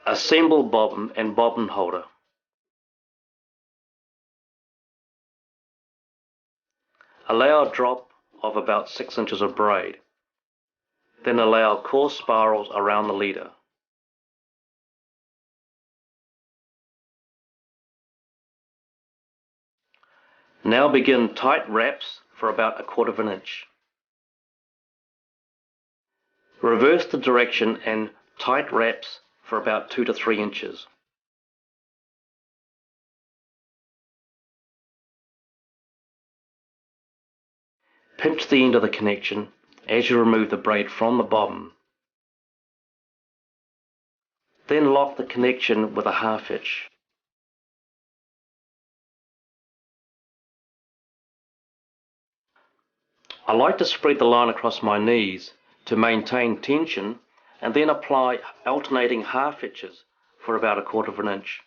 Assemble bobbin and bobbin holder. Allow a drop of about 6 inches of braid. Then allow coarse spirals around the leader. Now begin tight wraps for about 1/4 inch. Reverse the direction and tight wraps for about 2 to 3 inches. Pinch the end of the connection as you remove the braid from the bobbin. Then lock the connection with a 1/2 hitch. I like to spread the line across my knees to maintain tension and then apply alternating 1/2 hitches for about 1/4 inch.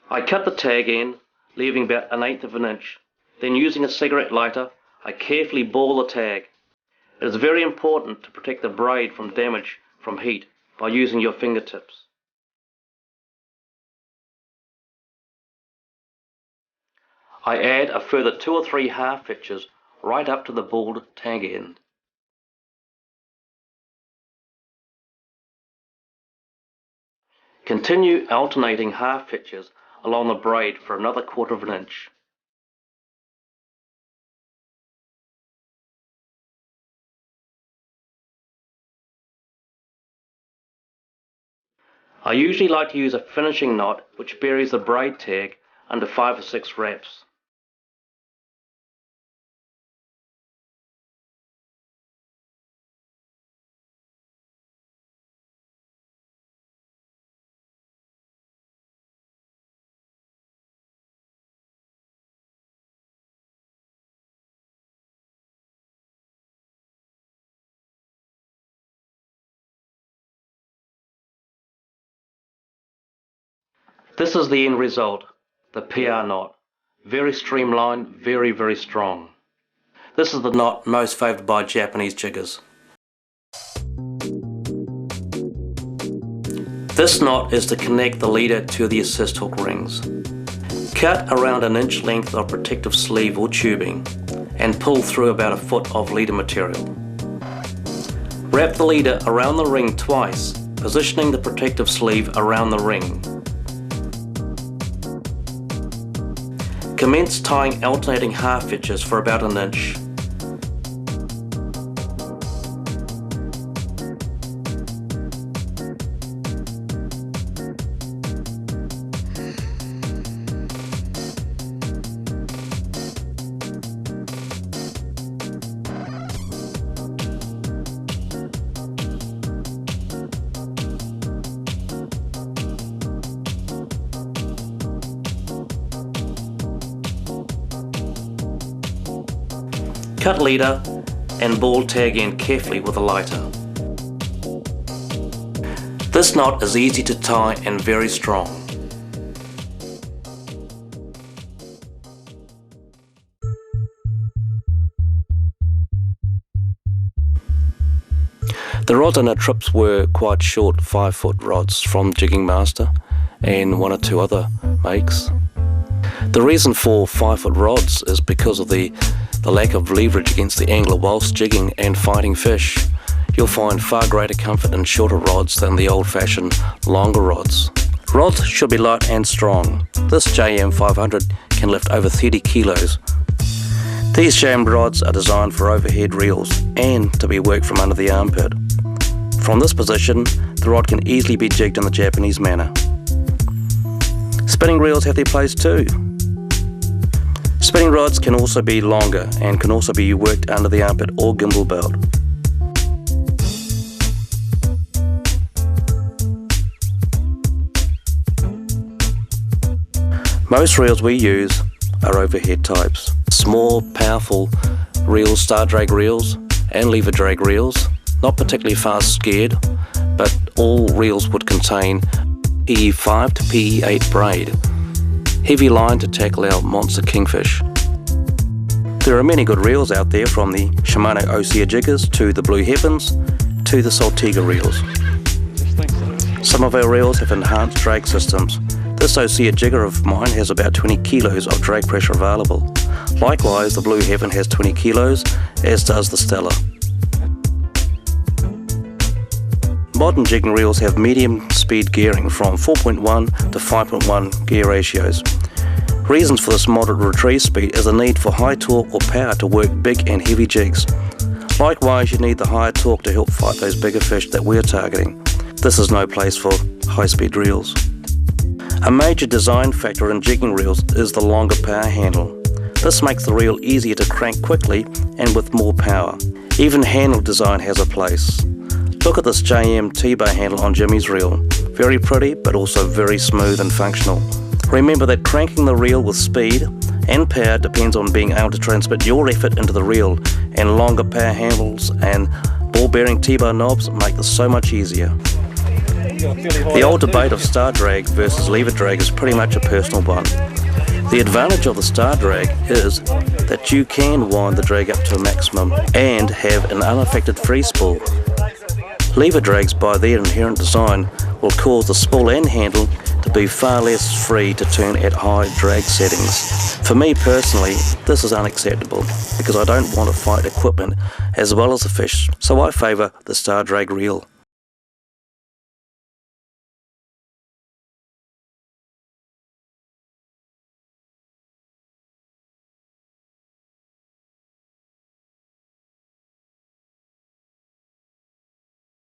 I cut the tag end, leaving about 1/8 inch. Then using a cigarette lighter, I carefully ball the tag. It is very important to protect the braid from damage from heat by using your fingertips. I add a further 2 or 3 1/2 hitches right up to the balled tag end. Continue alternating 1/2 hitches along the braid for another 1/4 inch. I usually like to use a finishing knot which buries the braid tag under 5 or 6 wraps. This is the end result, the PR knot. Very streamlined, very strong. This is the knot most favoured by Japanese jiggers. This knot is to connect the leader to the assist hook rings. Cut around 1 inch length of protective sleeve or tubing and pull through about 1 foot of leader material. Wrap the leader around the ring twice, positioning the protective sleeve around the ring. Commence tying alternating 1/2 hitches for about 1 inch. Cut leader and ball tag end carefully with a lighter. This knot is easy to tie and very strong. The rods on our trips were quite short 5-foot rods from Jigging Master and 1 or 2 other makes. The reason for 5-foot rods is because of the lack of leverage against the angler whilst jigging and fighting fish. You'll find far greater comfort in shorter rods than the old-fashioned longer rods. Rods should be light and strong. This JM 500 can lift over 30 kilos. These jammed rods are designed for overhead reels and to be worked from under the armpit. From this position, the rod can easily be jigged in the Japanese manner. Spinning reels have their place too. Spinning rods can also be longer and can also be worked under the armpit or gimbal belt. Most reels we use are overhead types. Small, powerful reels, star drag reels and lever drag reels, not particularly fast geared, but all reels would contain PE5 to PE8 braid, heavy line to tackle our monster kingfish. There are many good reels out there, from the Shimano Osea jiggers to the Blue Heavens to the Saltiga reels. Some of our reels have enhanced drag systems. This Osea jigger of mine has about 20 kilos of drag pressure available. Likewise, the Blue Heaven has 20 kilos, as does the Stella. Modern jigging reels have medium speed gearing from 4.1 to 5.1 gear ratios. Reasons for this moderate retrieve speed is the need for high torque or power to work big and heavy jigs. Likewise, you need the higher torque to help fight those bigger fish that we're targeting. This is no place for high-speed reels. A major design factor in jigging reels is the longer power handle. This makes the reel easier to crank quickly and with more power. Even handle design has a place. Look at this JM T-bar handle on Jimmy's reel. Very pretty, but also very smooth and functional. Remember that cranking the reel with speed and power depends on being able to transmit your effort into the reel, and longer power handles and ball bearing T-bar knobs make this so much easier. The old debate of star drag versus lever drag is pretty much a personal one. The advantage of the star drag is that you can wind the drag up to a maximum and have an unaffected free spool. Lever drags, by their inherent design, will cause the spool and handle to be far less free to turn at high drag settings. For me personally, this is unacceptable because I don't want to fight equipment as well as the fish, so I favour the star drag reel.